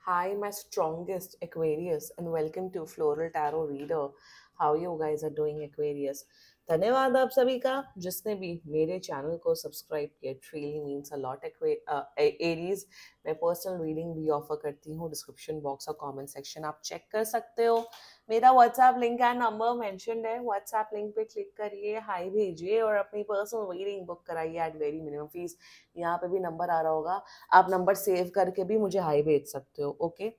Hi, my strongest Aquarius, and welcome to Floral Tarot Reader. How you guys are doing, Aquarius? धन्यवाद आप सभी का जिसने भी मेरे चैनल को सब्सक्राइब किया. It really means a lot. Aries मैं पर्सनल रीडिंग भी ऑफर करती हूँ. डिस्क्रिप्शन बॉक्स और कमेंट सेक्शन आप चेक कर सकते हो. मेरा WhatsApp link and number mentioned है. व्हाट्सएप लिंक पे क्लिक करिए, हाई भेजिए और अपनी पर्सनल रीडिंग बुक कराइए एट वेरी मिनिमम फीस. यहाँ पे भी नंबर आ रहा होगा, आप नंबर सेव करके भी मुझे हाई भेज सकते हो. ओके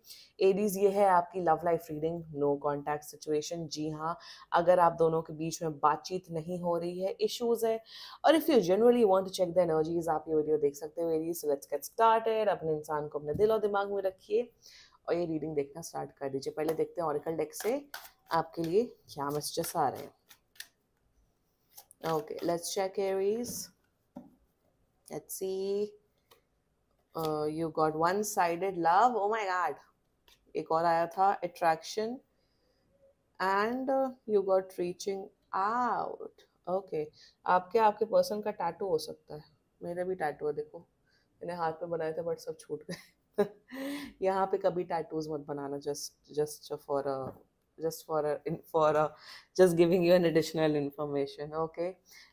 एडीज, ये है आपकी love life reading. No contact situation. जी हाँ, अगर आप दोनों के बीच में बातचीत नहीं हो रही है, इश्यूज है, और if you generally want to check the energies, आप ये वीडियो देख सकते हो. एडीज, लेट्स गेट स्टार्टेड. अपने इंसान को अपने दिल और दिमाग में रखिए और ये रीडिंग देखना स्टार्ट कर दीजिए. पहले देखते हैं ऑरेकल डेक से आपके लिए क्या मैसेजेस आ रहे हैं. Okay, let's check Aries. Let's see. You got one-sided love. Oh my God. एक और आया था attraction and you got reaching out. Okay. आपके पर्सन का टैटू हो सकता है. मेरे भी टैटू है, देखो मैंने हाथ पे बनाए थे बट सब छूट गए. यहाँ पे कभी टैटूज मत बनाना. just for just giving you an additional information. Okay,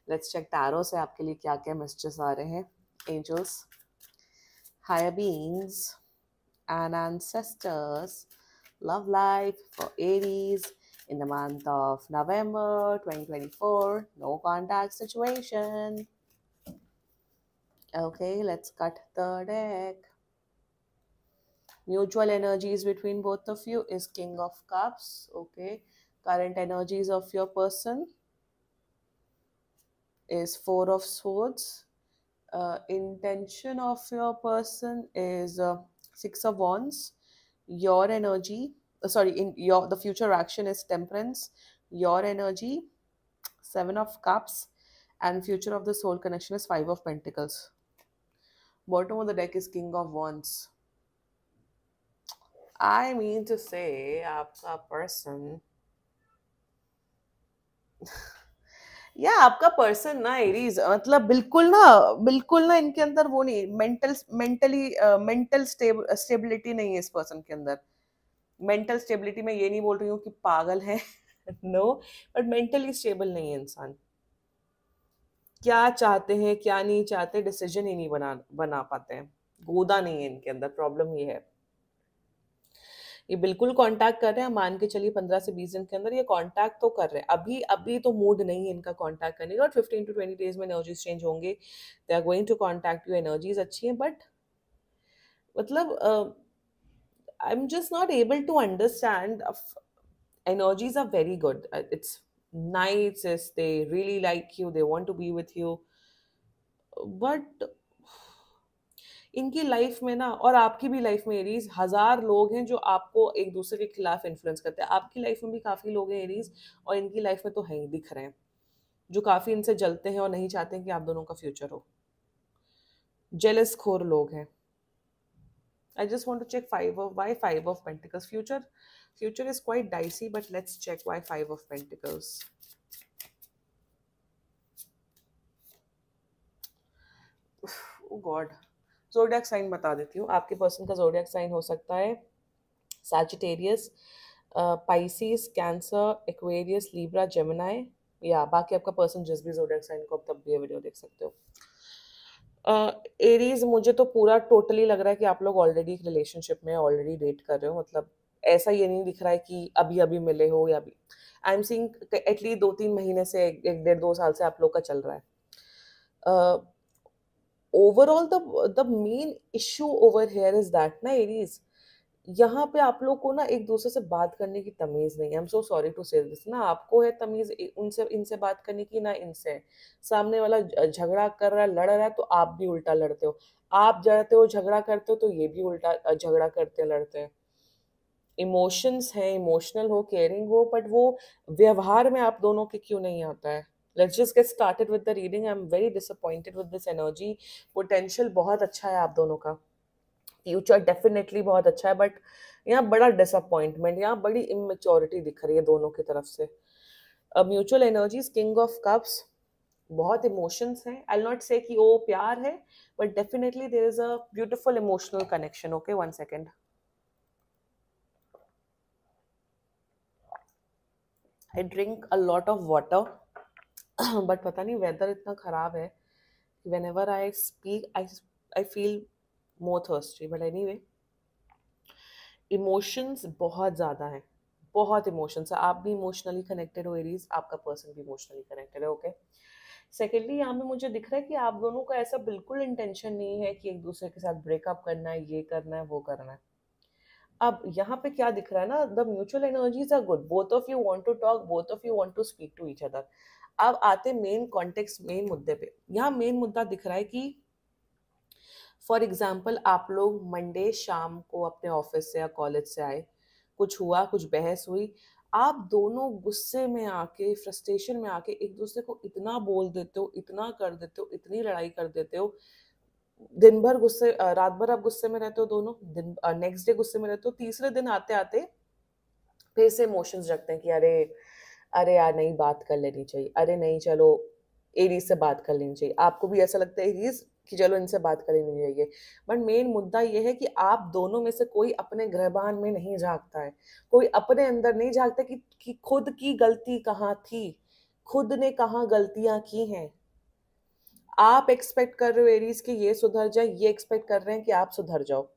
let's check tarot से आपके लिए क्या क्या messages आ रहे हैं. Angels, higher beings, and ancestors. Love life for Aries in the month of November 2024. No contact situation. Okay, let's cut the deck. Mutual energies between both of you is King of Cups. Okay, current energies of your person is Four of Swords. Intention of your person is Six of Wands. Your energy, the future action is Temperance. Your energy, Seven of Cups, and future of the soul connection is Five of Pentacles. Bottom of the deck is King of Wands. I mean to say, आपका person या आपका person ना Aries, मतलब बिल्कुल ना इनके अंदर वो नहीं, मेंटल स्टेबिलिटी नहीं है इस पर्सन के अंदर. मेंटल स्टेबिलिटी में ये नहीं बोल रही हूँ कि पागल है. नो, बट मेंटली स्टेबल नहीं है इंसान. क्या चाहते हैं क्या नहीं चाहते डिसीजन ही नहीं बना पाते हैं. गोदा नहीं है इनके अंदर. प्रॉब्लम ये है. ये बिल्कुल कांटेक्ट कर रहे हैं. मान के चलिए 15 से 20 दिन के अंदर ये कांटेक्ट तो कर रहे हैं. अभी अभी तो मूड नहीं है इनका कांटेक्ट करने का. और 15 to 20 डेज में एनर्जीज चेंज होंगे. They are going to contact you. Energies अच्छी हैं बट मतलब I am just not able to understand. energies are very good. It's nice. Is they really like you, they want to be with you, but इनकी life में ना, और आपकी भी life में एरीज, हजार लोग हैं जो आपको एक दूसरे के खिलाफ इन्फ्लुएंस करते हैं. आपकी लाइफ में भी काफी लोग हैं एरीज, और इनकी लाइफ में तो है ही, दिख रहे हैं, जो काफी इनसे जलते हैं और नहीं चाहते हैं कि आप दोनों का फ्यूचर हो. जेलस खोर लोग हैं. I just want to check why Five of Pentacles. Future is quite dicey, but let's check why Five of Pentacles. Oh God. Zodiac sign बता देती हूँ. आपके पर्सन का जोडियक साइन हो सकता है Sagittarius, Pisces, cancer, Aquarius, Libra, Gemini, या बाकी आपका पर्सन जिस भी जोडियक साइन को, आप तब भी ये वीडियो देख सकते हो. एरीज, मुझे तो पूरा टोटली लग रहा है कि आप लोग ऑलरेडी एक रिलेशनशिप में, ऑलरेडी डेट कर रहे हो. मतलब ऐसा ये नहीं दिख रहा है कि अभी अभी मिले हो, या अभी. आई एम सीइंग एटलीस्ट 2-3 महीने से, 1-1.5-2 साल से आप लोग का चल रहा है. Overall the main issue over here is that ना एरीज, यहाँ पे आप लोग को ना एक दूसरे से बात करने की तमीज नहीं है. I am so sorry to say this. ना आपको है तमीज उनसे इनसे बात करने की, ना इनसे. सामने वाला झगड़ा कर रहा है, लड़ रहा है, तो आप भी उल्टा लड़ते हो. आप जड़ते हो, झगड़ा करते हो, तो ये भी उल्टा झगड़ा करते हैं, लड़ते हैं. इमोशंस है, इमोशनल हो, केयरिंग हो, बट वो व्यवहार में आप दोनों के क्यों नहीं आता है. Let's just get started with the reading. I am very disappointed with this energy. Potential बहुत अच्छा है आप दोनों का, फ्यूचर डेफिनेटली बहुत अच्छा है, बट यहाँ बड़ा डिसअपॉइंटमेंट, यहाँ बड़ी इमेच्योरिटी दिख रही है दोनों की तरफ से. Mutual energies, king of cups, बहुत इमोशंस हैं. आई नॉट से कि वो प्यार है, but definitely there is a beautiful emotional connection. Okay, 1 second. I drink a lot of water but पता नहीं वेदर इतना खराब है, whenever I speak, I feel more thirsty. But anyway, emotions बहुत ज़्यादा हैं, बहुत इमोशंस है। आप भी इमोशनली कनेक्टेड हो एरीज, आपका पर्सन भी इमोशनली कनेक्टेड है। ओके, सेकेंडली यहाँ पे मुझे दिख रहा है कि आप दोनों का ऐसा बिल्कुल इंटेंशन नहीं है कि एक दूसरे के साथ ब्रेकअप करना है, ये करना है, वो करना है। अब यहाँ पे क्या दिख रहा है ना, the mutual energies are good, both of you want to talk, both of you want to speak to each other. अब आते मेन कॉन्टेक्स्ट, मेन मुद्दे पे। यहाँ मेन मुद्दा दिख रहा है कि फॉर एग्जाम्पल आप लोग मंडे शाम को अपने ऑफिस से या कॉलेज से आए, कुछ हुआ, कुछ बहस हुई, आप दोनों गुस्से में आके, फ्रस्ट्रेशन में आके एक दूसरे को इतना बोल देते हो, इतना कर देते हो, इतनी लड़ाई कर देते हो, दिन भर गुस्से, रात भर आप गुस्से में रहते हो दोनों दिन, नेक्स्ट डे गुस्से में रहते हो, तीसरे दिन आते आते फिर से इमोशंस रखते हैं कि अरे, अरे यार नहीं, बात कर लेनी चाहिए, अरे नहीं चलो एरीज से बात कर लेनी चाहिए। आपको भी ऐसा लगता है एरीज कि चलो इनसे बात कर लेनी चाहिए, बट मेन मुद्दा ये है कि आप दोनों में से कोई अपने गृहबान में नहीं झांकता है, कोई अपने अंदर नहीं झांकता कि खुद की गलती कहाँ थी, खुद ने कहाँ गलतियां की हैं। आप एक्सपेक्ट कर रहे हो एरीज कि ये सुधर जाए, ये एक्सपेक्ट कर रहे हैं कि आप सुधर जाओ।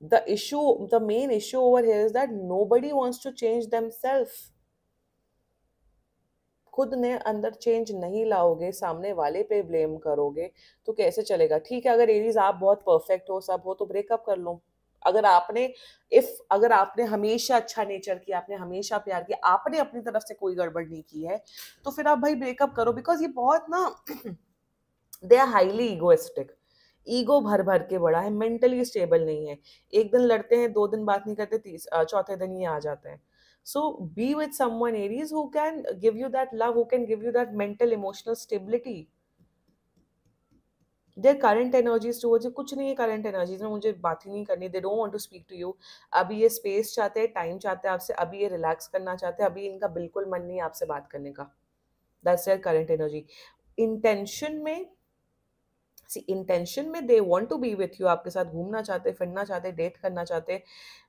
The main issue over here is that nobody wants to change themselves. खुद ने अंदर चेंज नहीं लाओगे, सामने वाले पे ब्लेम करोगे तो कैसे चलेगा। ठीक है, अगर एरीज आप बहुत परफेक्ट हो, सब हो, तो ब्रेकअप कर लो। अगर आपने हमेशा अच्छा नेचर किया, आपने हमेशा प्यार किया, आपने अपनी तरफ से कोई गड़बड़ नहीं की है, तो फिर आप भाई ब्रेकअप करो। बिकॉज ये बहुत ना they are highly egoistic, ego भर भर के बड़ा है, मेंटली स्टेबल नहीं है। एक दिन लड़ते हैं, 2 दिन बात नहीं करते, चौथे दिन ये आ जाते हैं। So be with someone Aries who can give you that love, who can give you that mental emotional stability. Their current energies towards you, कुछ नहीं है current energies में, मुझे बात ही नहीं करनी, they don't want to speak to you। अभी ये space चाहते हैं, time चाहते हैं आपसे, अभी ये relax करना चाहते हैं, अभी इनका बिल्कुल मन नहीं है आपसे बात करने का। That's their current energy। intention में इंटेंशन में they want to be with you, आपके साथ घूमना चाहते, फिरना चाहते, डेट करना चाहते,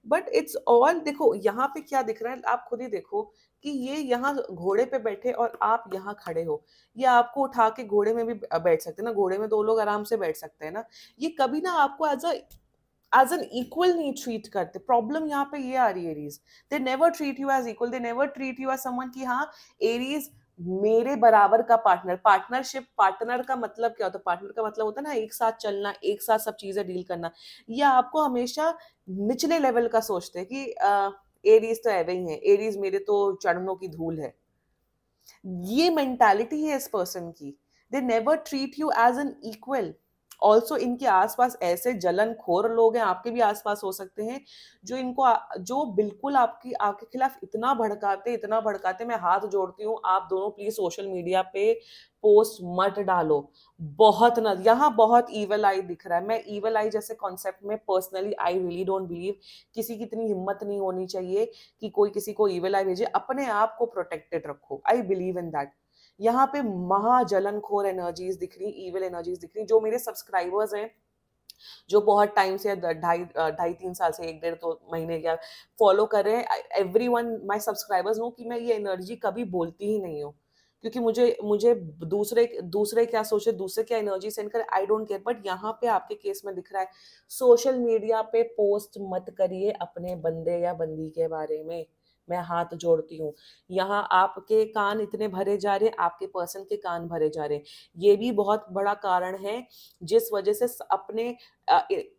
बट इट्स ऑल, देखो यहाँ पे क्या दिख रहा है, आप खुद ही देखो कि ये यहाँ घोड़े पे बैठे और आप यहाँ खड़े हो। ये आपको उठा के घोड़े में भी बैठ सकते हैं ना, घोड़े में 2 लोग आराम से बैठ सकते हैं ना। ये कभी ना आपको एज एन इक्वल नहीं ट्रीट करते। प्रॉब्लम यहाँ पे ये आ रही है Aries, they never treat you as equal, they never treat you as someone कि हाँ एरीज मेरे बराबर का पार्टनर। पार्टनरशिप, पार्टनर का मतलब क्या होता है, पार्टनर का मतलब होता है ना एक साथ चलना, एक साथ सब चीजें डील करना। ये आपको हमेशा निचले लेवल का सोचते हैं कि एरीज तो ऐवे ही है, एरीज मेरे तो चरणों की धूल है। ये मेंटालिटी है इस पर्सन की। They never treat you as an equal. Also इनके आसपास ऐसे जलनखोर लोग हैं, आपके भी आसपास हो सकते हैं, जो बिल्कुल आपके खिलाफ इतना भड़काते, मैं हाथ जोड़ती हूँ, आप दोनों प्लीज सोशल मीडिया पे पोस्ट मत डालो। बहुत ना, यहाँ बहुत ईवल आई दिख रहा है। मैं ईवल आई जैसे कॉन्सेप्ट में personally I really don't believe. किसी की इतनी हिम्मत नहीं होनी चाहिए कि कोई किसी को ईवल आई भेजे। अपने आप को प्रोटेक्टेड रखो, आई बिलीव इन दैट। यहाँ पे महाजलनखोर एनर्जीज दिख रही, ईविल एनर्जीज दिख रही। जो मेरे सब्सक्राइबर्स हैं, जो बहुत टाइम से, ढाई 3 साल से, 1 1.5 2 महीने क्या फॉलो कर रहे हैं, एवरीवन माय सब्सक्राइबर्स नो कि मैं ये एनर्जी कभी बोलती ही नहीं हूँ, क्योंकि मुझे दूसरे क्या सोचे, दूसरे क्या एनर्जी सेंड करे, आई डोंट केयर। बट यहाँ पे आपके केस में दिख रहा है, सोशल मीडिया पे पोस्ट मत करिए अपने बंदे या बंदी के बारे में। मैं हाथ जोड़ती हूँ। यहाँ आपके कान इतने भरे जा रहे हैं, आपके पर्सन के कान भरे जा रहे हैं। ये भी बहुत बड़ा कारण है जिस वजह से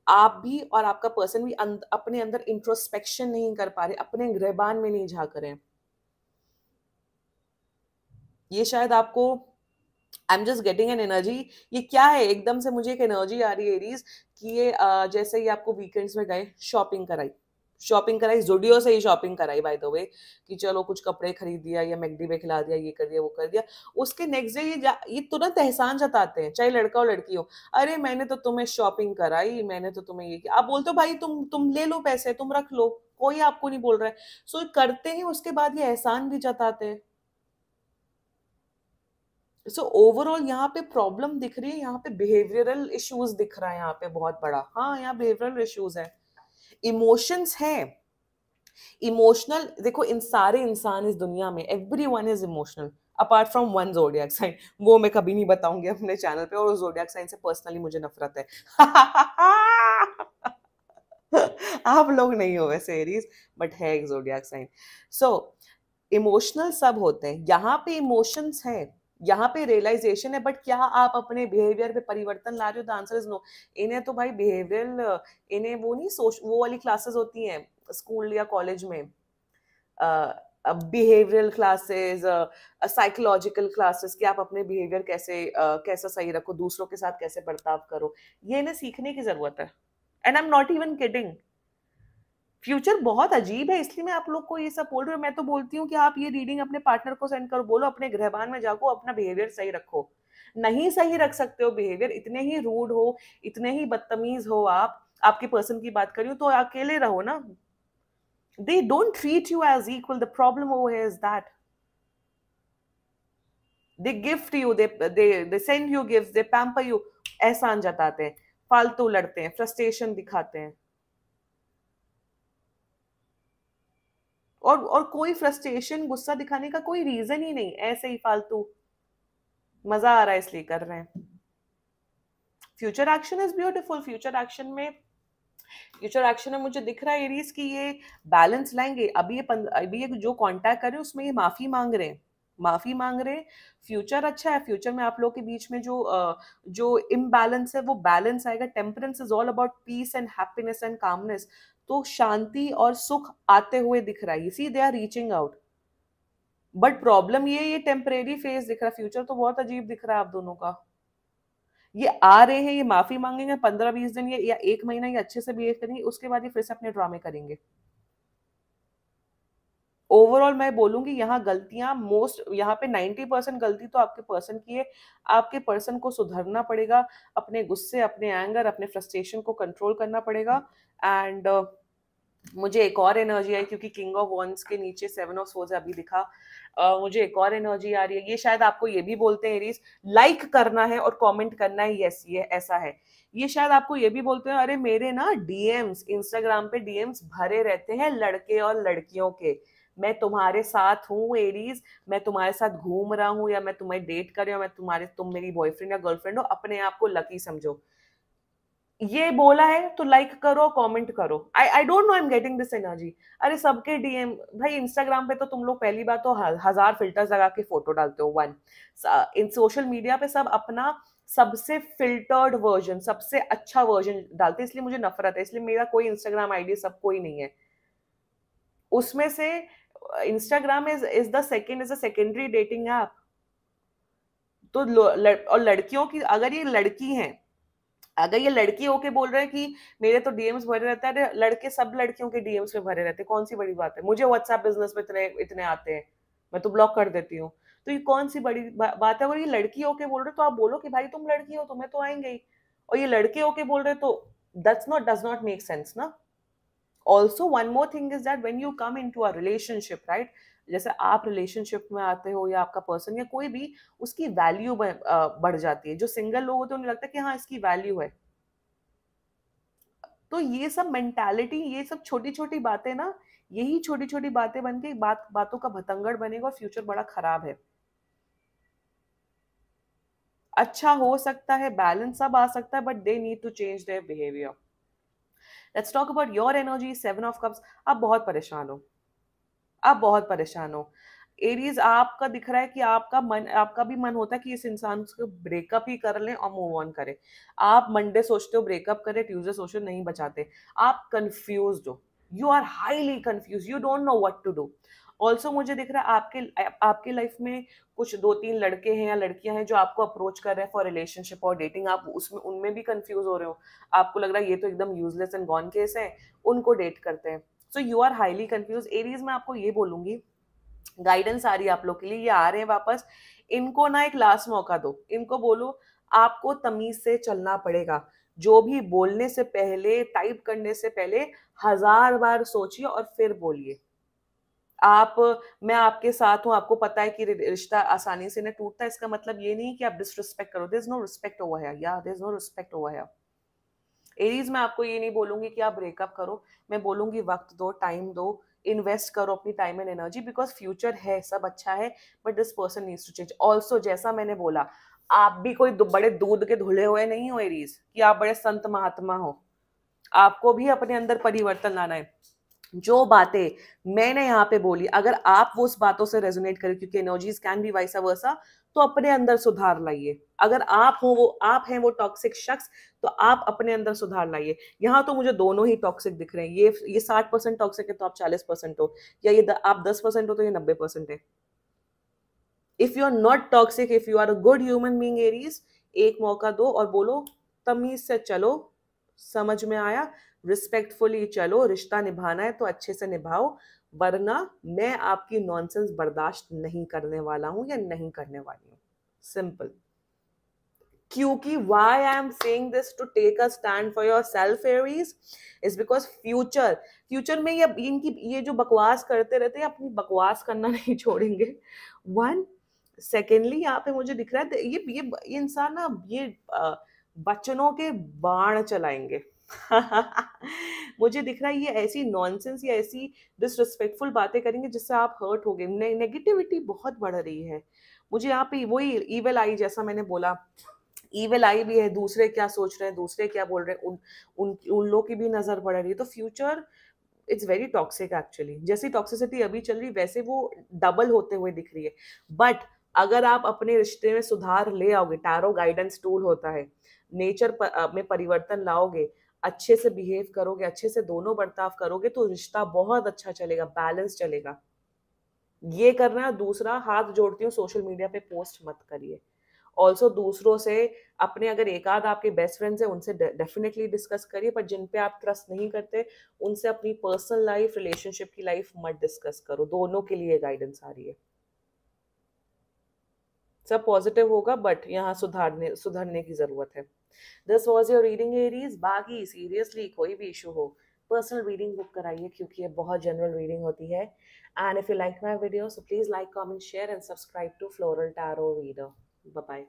आप भी और आपका पर्सन भी अपने अंदर इंट्रोस्पेक्शन नहीं कर पा रहे, अपने गृहबान में नहीं झांक रहे हैं। ये शायद आपको, आई am just getting an energy. ये क्या है, एकदम से मुझे एक एनर्जी आ रही है एरीज कि ये जैसे ही आपको वीकेंड्स में गए, शॉपिंग कराई, जुडियो से ही शॉपिंग कराई बाय द वे, कि चलो कुछ कपड़े खरीद दिया या मैकडी में खिला दिया, ये कर दिया, वो कर दिया। उसके नेक्स्ट डे ये तुरंत एहसान जताते हैं, चाहे लड़का हो लड़की हो। अरे मैंने तो तुम्हें शॉपिंग कराई, मैंने तो तुम्हें ये किया। आप बोलते हो भाई तुम ले लो पैसे, तुम रख लो, कोई आपको नहीं बोल रहा है। सो करते हैं, उसके बाद ये एहसान भी जताते हैं। सो ओवरऑल यहाँ पे प्रॉब्लम दिख रही है, यहाँ पे बिहेवियरल इश्यूज दिख रहा है यहाँ पे बहुत बड़ा। हाँ, यहाँ बिहेवियरल इश्यूज है, इमोशंस हैं, इमोशनल, देखो इन सारे इंसान इस दुनिया में everyone is emotional apart from one zodiac sign, वो मैं कभी नहीं बताऊंगी अपने चैनल पे, और उस जोडियक साइन से पर्सनली मुझे नफरत है। आप लोग नहीं हो वैसे एरीज, बट है एक जोडियक साइन। सो इमोशनल सब होते हैं, यहाँ पे इमोशंस है, यहाँ पे रियलाइजेशन है, बट क्या आप अपने बिहेवियर पे परिवर्तन ला रहे हो? The answer is no. इन्हें तो भाई बिहेवियरल, इन्हें वो नहीं सोच, वो वाली क्लासेस होती हैं स्कूल या कॉलेज में, बिहेवियरल क्लासेस, साइकोलॉजिकल क्लासेस, कि आप अपने बिहेवियर कैसे कैसा सही रखो, दूसरों के साथ कैसे बर्ताव करो, ये इन्हें सीखने की जरूरत है। And I am not even kidding. Future बहुत अजीब है, इसलिए मैं आप लोग को ये सब बोल रही हूँ। मैं तो बोलती हूँ कि आप ये रीडिंग अपने पार्टनर को सेंड करो, बोलो अपने गृहबान में जाको अपना बिहेवियर सही रखो। नहीं सही रख सकते हो बिहेवियर, इतने ही रूड हो, इतने ही बदतमीज हो आप, आपके पर्सन की बात करी तो अकेले रहो ना। They don't treat you as equal. The problem over here is that they gift you, they send you gifts, they pamper you, एहसान जताते हैं, फालतू लड़ते हैं, फ्रस्ट्रेशन दिखाते हैं, और कोई फ्रस्ट्रेशन गुस्सा दिखाने का कोई रीजन ही नहीं, ऐसे ही फालतू मजा आ रहा है इसलिए कर रहे हैं। Future action is beautiful. Future action में मुझे दिख रहा है एरीज की ये बैलेंस लाएंगे। अभी ये जो कांटेक्ट कर रहे हैं उसमें ये माफी मांग रहे हैं, माफी मांग रहे हैं। फ्यूचर अच्छा है, फ्यूचर में आप लोग के बीच में जो इम्बैलेंस है वो बैलेंस आएगा। Temperance is all about peace and happiness and calmness. तो शांति और सुख आते हुए दिख रहा है, see they are reaching out. But problem ये टेम्परेरी फेज दिख रहा है। फ्यूचर तो बहुत अजीब दिख रहा है आप दोनों का। ये आ रहे हैं, ये माफी मांगेंगे 15-20 दिन या 1 महीना, ये अच्छे से बिहेव करेंगे, उसके बाद ये फिर से अपने ड्रामे करेंगे। ओवरऑल मैं बोलूंगी यहाँ गलतियां मोस्ट, यहाँ पे 90% गलती तो आपके पर्सन की है। आपके पर्सन को सुधरना पड़ेगा, अपने गुस्से, अपने एंगर, अपने फ्रस्ट्रेशन को कंट्रोल करना पड़ेगा। एंड मुझे एक और एनर्जी आई, क्योंकि किंग ऑफ वॉन्ड्स के नीचे 7 ऑफ सोर्ड्स अभी दिखा। मुझे एक और एनर्जी आ रही है, ये शायद आपको ये भी बोलते हैं एरीज, लाइक करना है और कमेंट करना है, यस ये ऐसा है। ये शायद आपको ये भी बोलते हैं, अरे मेरे ना डीएम्स, इंस्टाग्राम पे डीएम्स भरे रहते हैं लड़के और लड़कियों के, मैं तुम्हारे साथ हूँ एरीज, मैं तुम्हारे साथ घूम रहा हूँ, या मैं तुम्हें डेट कर रहा हूँ, तुम मेरी बॉयफ्रेंड या गर्लफ्रेंड हो, अपने आप को लकी समझो। ये बोला है तो लाइक करो, कमेंट करो। I don't know, I am getting this energy. अरे सबके डीएम, भाई इंस्टाग्राम पे तो तुम लोग पहली बात तो 1000 फिल्टर्स लगा के फोटो डालते हो, वन। इन सोशल मीडिया पे सब अपना सबसे फिल्टर्ड वर्जन, सबसे अच्छा वर्जन डालते हैं, इसलिए मुझे नफरत है, इसलिए मेरा कोई इंस्टाग्राम आईडी सब कोई नहीं है उसमें से। Instagram is the secondary dating app. तो और लड़कियों की, अगर ये लड़की हैं, अगर ये लड़की होके बोल रहे हैं कि मेरे तो डीएम्स भरे रहते हैं, अरे लड़के सब लड़कियों के डीएम्स में भरे रहते हैं, कौन सी बड़ी बात है? मुझे व्हाट्सएप बिजनेस में इतने इतने आते हैं, मैं तो ब्लॉक कर देती हूँ। तो ये कौन सी बड़ी बात है? अगर ये लड़की होके बोल रहे तो आप बोलो कि भाई तुम लड़की हो, तुम्हें तो आएंगे ही। और ये लड़के होके बोल रहे तो that's not, does not make sense ना। Also one more thing is that when you come into a relationship, right, जैसे आप रिलेशनशिप में आते हो या आपका पर्सन या कोई भी, उसकी वैल्यू बढ़ जाती है। जो सिंगल लोग होते हैं उन्हें लगता है कि हाँ इसकी वैल्यू है। तो ये सब मेंटालिटी, ये सब छोटी छोटी बातें ना, यही छोटी छोटी बातें बन के बातों का भतंगड़ बनेगा और फ्यूचर बड़ा खराब है। अच्छा हो सकता है, बैलेंस सब आ सकता है, but they need to change their behaviour. Let's talk about your energy, 7 of cups. आप बहुत परेशान हो, आप बहुत परेशान हो एरीज। आपका दिख रहा है कि आपका भी मन होता है कि इस इंसान को ब्रेकअप ही कर लें और मूव ऑन करें। आप मंडे सोचते हो ब्रेकअप करें, ट्यूसडे सोचते हो नहीं बचाते। आप कंफ्यूज हो, you are highly confused, you don't know what to do. Also मुझे दिख रहा है आपके लाइफ में कुछ 2-3 लड़के हैं या लड़कियां हैं जो आपको अप्रोच कर रहे हैं फॉर रिलेशनशिप और डेटिंग। आप उसमें उनमें भी कंफ्यूज हो रहे हो, आपको लग रहा है ये तो एकदम यूजलेस एंड गॉन केस है, उनको डेट करते हैं। So you are highly confused Aries. मैं आपको ये बोलूंगी, गाइडेंस आ रही है आप लोग के लिए, ये आ रहे हैं वापस, इनको ना एक लास्ट मौका दो। इनको बोलो आपको तमीज से चलना पड़ेगा, जो भी बोलने से पहले, टाइप करने से पहले 1000 बार सोचिए और फिर बोलिए। आप, मैं आपके साथ हूं, आपको पता है कि रिश्ता आसानी से नहीं टूटता, इसका मतलब ये नहीं कि आप डिसरिस्पेक्ट करो। There is no respect over here, या there is no respect over here. Aries मैं आपको ये नहीं बोलूंगी कि आप ब्रेकअप करो, मैं बोलूंगी वक्त दो, टाइम दो, इन्वेस्ट करो अपनी time and energy, because future है, सब अच्छा है, but this person needs to change also. जैसा मैंने बोला, आप भी कोई बड़े दूध के धुले हुए नहीं हो एरीज, कि आप बड़े संत महात्मा हो। आपको भी अपने अंदर परिवर्तन लाना है। जो बातें मैंने यहाँ पे बोली, अगर आप वो उस बातों से रेजोनेट करें, क्योंकि एनर्जीज कैन बी वाइसा वर्सा, तो अपने अंदर सुधार लाइए। अगर आप हैं वो टॉक्सिक शख्स, तो आप अपने अंदर सुधार लाइए। यहाँ तो मुझे दोनों ही टॉक्सिक दिख रहे हैं। ये 60% टॉक्सिक है तो आप 40% हो, या आप 10% हो तो ये 90% है। If you are not toxic, if you are a good human being Aries, एक मौका दो और बोलो तमीज से चलो, समझ में आया, रिस्पेक्टफुली चलो, रिश्ता निभाना है तो अच्छे से निभाओ, वरना मैं आपकी नॉनसेंस बर्दाश्त नहीं करने वाला हूं या नहीं करने वाली हूं। सिंपल। क्योंकि why I am saying this to take a stand for yourself Aries is because future में ये जो बकवास करते रहते हैं, अपनी बकवास करना नहीं छोड़ेंगे। वन, सेकेंडली यहाँ पे मुझे दिख रहा है ये इंसान ना ये बचनों के बाण चलाएंगे। मुझे दिख रहा है ये ऐसी नॉनसेंस या ऐसी डिसरिस्पेक्टफुल बातें करेंगे जिससे आप हर्ट हो गए। नेगेटिविटी बहुत बढ़ रही है। मुझे यहाँ पे वही ईवल आई, जैसा मैंने बोला, ईवल आई भी है, दूसरे क्या सोच रहे हैं, दूसरे क्या बोल रहे हैं, उन लोग की भी नजर पड़ रही है। तो future it's very toxic actually. जैसी टॉक्सिसिटी अभी चल रही वैसे वो डबल होते हुए दिख रही है। बट अगर आप अपने रिश्ते में सुधार ले आओगे, टैरो गाइडेंस टूल होता है, में परिवर्तन लाओगे, अच्छे से बिहेव करोगे, अच्छे से दोनों बर्ताव करोगे, तो रिश्ता बहुत अच्छा चलेगा, बैलेंस चलेगा। ये करना है। दूसरा, हाथ जोड़ती हूँ, सोशल मीडिया पे पोस्ट मत करिए। ऑल्सो दूसरों से, अपने अगर एक आध आपके बेस्ट फ्रेंड्स हैं उनसे डेफिनेटली डिस्कस करिए, पर जिन पे आप ट्रस्ट नहीं करते उनसे अपनी पर्सनल लाइफ, रिलेशनशिप की लाइफ मत डिस्कस करो। दोनों के लिए गाइडेंस आ रही है। सब पॉजिटिव होगा, बट यहाँ सुधरने की जरूरत है। This was your reading Aries. बाकी सीरियसली कोई भी इशू हो, पर्सनल रीडिंग बुक कराइए, क्योंकि ये बहुत जनरल रीडिंग होती है। And if you like my video, so please like, comment, share and subscribe to Floral Tarot Reader. Bye bye.